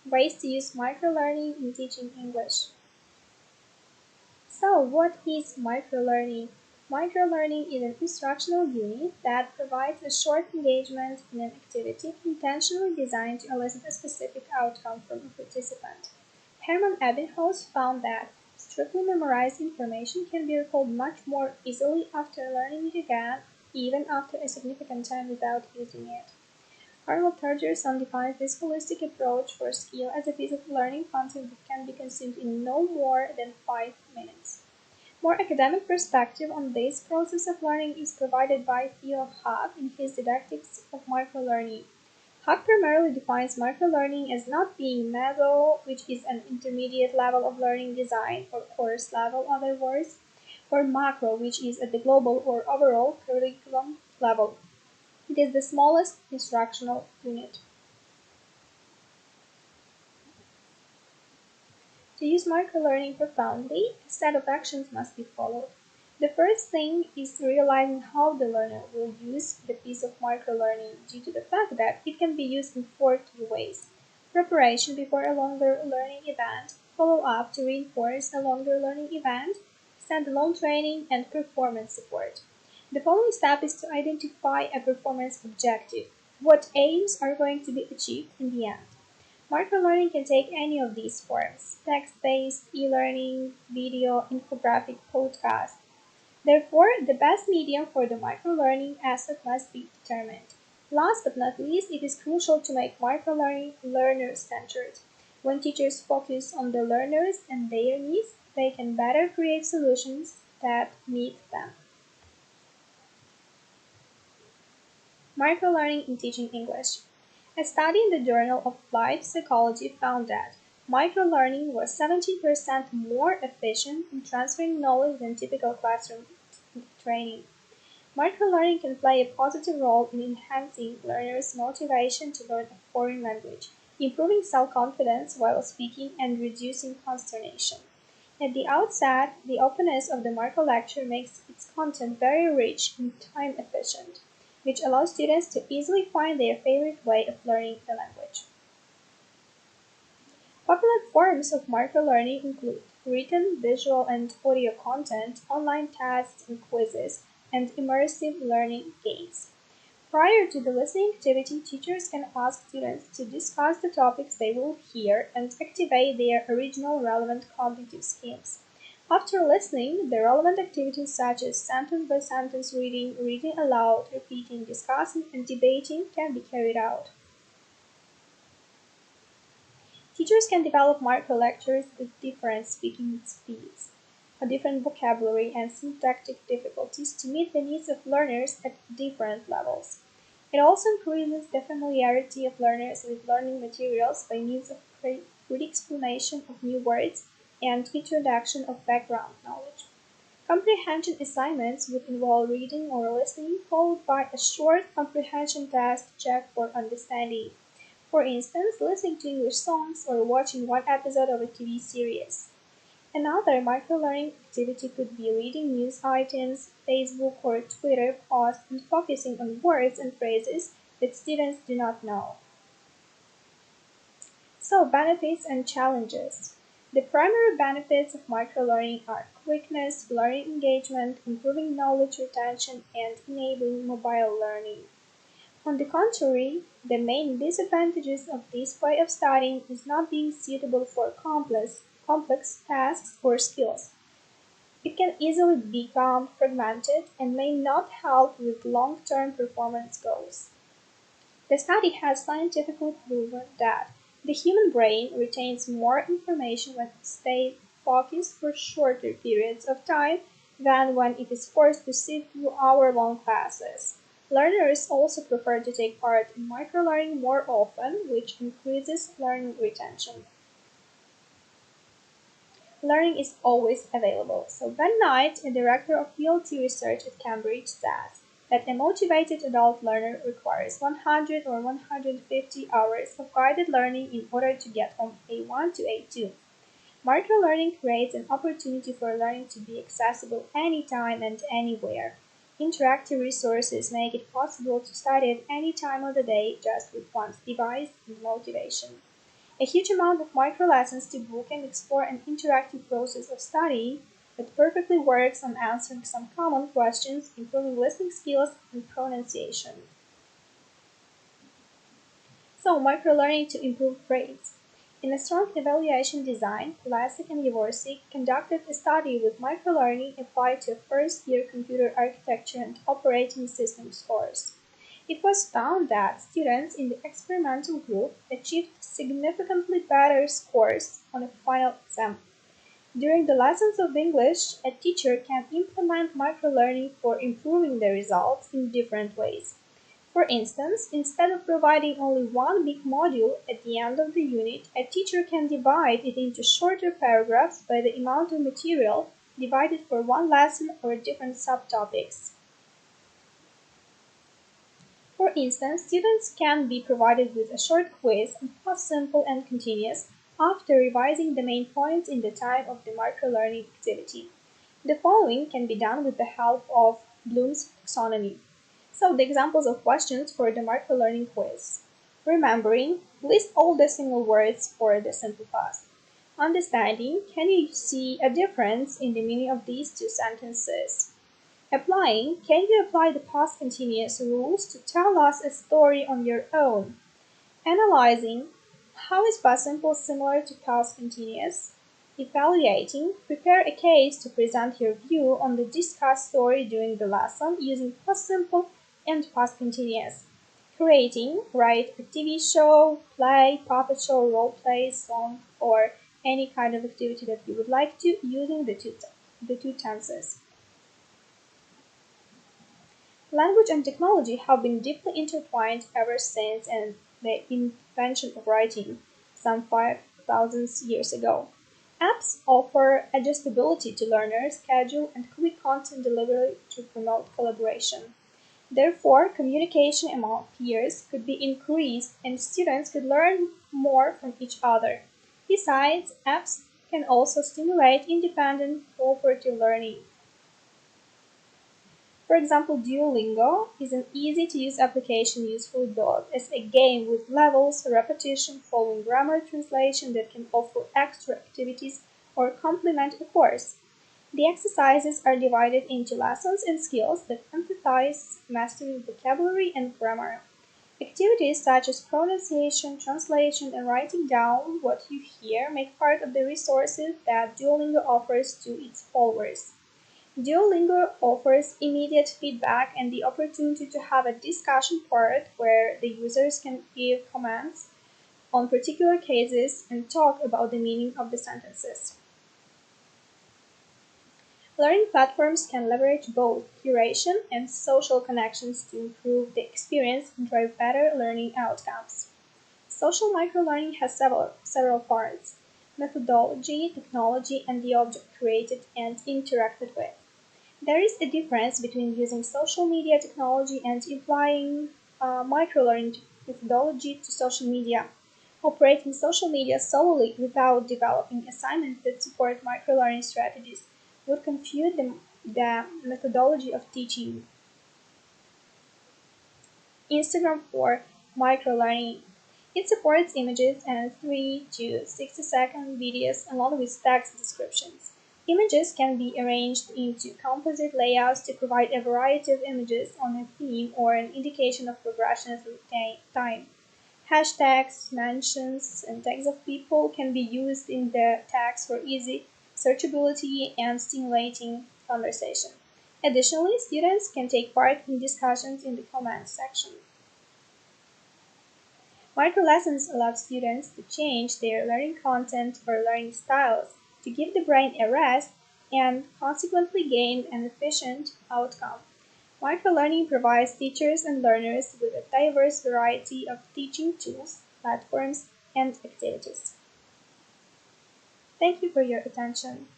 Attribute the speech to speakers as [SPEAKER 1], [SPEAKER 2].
[SPEAKER 1] Ways to use microlearning in teaching English. So, what is microlearning? Microlearning is an instructional unit that provides a short engagement in an activity intentionally designed to elicit a specific outcome from a participant. Hermann Ebbinghaus found that strictly memorized information can be recalled much more easily after learning it again, even after a significant time without using it. Arnold Turgerson defines this holistic approach for skill as a piece of learning content that can be consumed in no more than 5 minutes. More academic perspective on this process of learning is provided by Theo Haag in his Didactics of Microlearning. Haag primarily defines microlearning as not being meso, which is an intermediate level of learning design, or course level, other words, or macro, which is at the global or overall curriculum level. It is the smallest instructional unit. To use microlearning profoundly, a set of actions must be followed. The first thing is realizing how the learner will use the piece of microlearning due to the fact that it can be used in four key ways: preparation before a longer learning event, follow-up to reinforce a longer learning event, standalone training, and performance support. The following step is to identify a performance objective. What aims are going to be achieved in the end? Microlearning can take any of these forms: text-based, e-learning, video, infographic, podcast. Therefore, the best medium for the microlearning asset must be determined. Last but not least, it is crucial to make microlearning learner-centered. When teachers focus on the learners and their needs, they can better create solutions that meet them. Microlearning in teaching English. A study in the Journal of Applied Psychology found that microlearning was 17% more efficient in transferring knowledge than typical classroom training. Microlearning can play a positive role in enhancing learners' motivation to learn a foreign language, improving self-confidence while speaking, and reducing consternation. At the outset, the openness of the microlecture makes its content very rich and time efficient, which allows students to easily find their favorite way of learning the language. Popular forms of microlearning include written, visual, and audio content, online tests and quizzes, and immersive learning games. Prior to the listening activity, teachers can ask students to discuss the topics they will hear and activate their original relevant cognitive skills. After listening, the relevant activities such as sentence-by-sentence reading, reading aloud, repeating, discussing, and debating can be carried out. Teachers can develop micro-lectures with different speaking speeds, a different vocabulary, and syntactic difficulties to meet the needs of learners at different levels. It also increases the familiarity of learners with learning materials by means of quick explanation of new words and introduction of background knowledge. Comprehension assignments would involve reading or listening, followed by a short comprehension test to check for understanding. For instance, listening to English songs or watching one episode of a TV series. Another microlearning activity could be reading news items, Facebook or Twitter posts, and focusing on words and phrases that students do not know. So, benefits and challenges. The primary benefits of microlearning are quickness, learning engagement, improving knowledge retention, and enabling mobile learning. On the contrary, the main disadvantages of this way of studying is not being suitable for complex tasks or skills. It can easily become fragmented and may not help with long-term performance goals. The study has scientifically proven that the human brain retains more information when it stays focused for shorter periods of time than when it is forced to sit through hour-long classes. Learners also prefer to take part in microlearning more often, which increases learning retention. Learning is always available. So Ben Knight, a director of PLT research at Cambridge, says that a motivated adult learner requires 100 or 150 hours of guided learning in order to get from A1 to A2. Microlearning creates an opportunity for learning to be accessible anytime and anywhere. Interactive resources make it possible to study at any time of the day just with one's device and motivation. A huge amount of micro-lessons to book and explore an interactive process of studying that perfectly works on answering some common questions, improving listening skills and pronunciation. So, microlearning to improve grades. In a strong evaluation design, Plastic and Yavorsi conducted a study with microlearning applied to first-year computer architecture and operating system scores. It was found that students in the experimental group achieved significantly better scores on a final exam. During the lessons of English, a teacher can implement microlearning for improving the results in different ways. For instance, instead of providing only one big module at the end of the unit, a teacher can divide it into shorter paragraphs by the amount of material divided for one lesson or different subtopics. For instance, students can be provided with a short quiz on past simple and continuous after revising the main points in the time of the microlearning activity. The following can be done with the help of Bloom's taxonomy. So the examples of questions for the microlearning quiz. Remembering, list all the single words for the simple past. Understanding, can you see a difference in the meaning of these two sentences? Applying, can you apply the past continuous rules to tell us a story on your own? Analyzing, how is past simple similar to past continuous? Evaluating, prepare a case to present your view on the discussed story during the lesson using past simple and past continuous. Creating, write a TV show, play, puppet show, role play, song, or any kind of activity that you would like to using the two tenses. Language and technology have been deeply intertwined ever since the invention of writing, some 5,000 years ago. Apps offer adjustability to learners' schedule and quick content delivery to promote collaboration. Therefore, communication among peers could be increased and students could learn more from each other. Besides, apps can also stimulate independent, cooperative learning. For example, Duolingo is an easy-to-use application usefully built as a game with levels, repetition, following grammar translation that can offer extra activities or complement a course. The exercises are divided into lessons and skills that emphasize mastering vocabulary and grammar. Activities such as pronunciation, translation, and writing down what you hear make part of the resources that Duolingo offers to its followers. Duolingo offers immediate feedback and the opportunity to have a discussion part where the users can give comments on particular cases and talk about the meaning of the sentences. Learning platforms can leverage both curation and social connections to improve the experience and drive better learning outcomes. Social microlearning has several parts: methodology, technology, and the object created and interacted with. There is a difference between using social media technology and applying microlearning methodology to social media. Operating social media solely without developing assignments that support microlearning strategies would confuse the methodology of teaching. Instagram for microlearning. It supports images and 3 to 60-second videos along with text descriptions. Images can be arranged into composite layouts to provide a variety of images on a theme or an indication of progression through time. Hashtags, mentions, and tags of people can be used in the tags for easy searchability and stimulating conversation. Additionally, students can take part in discussions in the comments section. Microlessons allow students to change their learning content or learning styles to give the brain a rest and consequently gain an efficient outcome. Microlearning provides teachers and learners with a diverse variety of teaching tools, platforms, and activities. Thank you for your attention.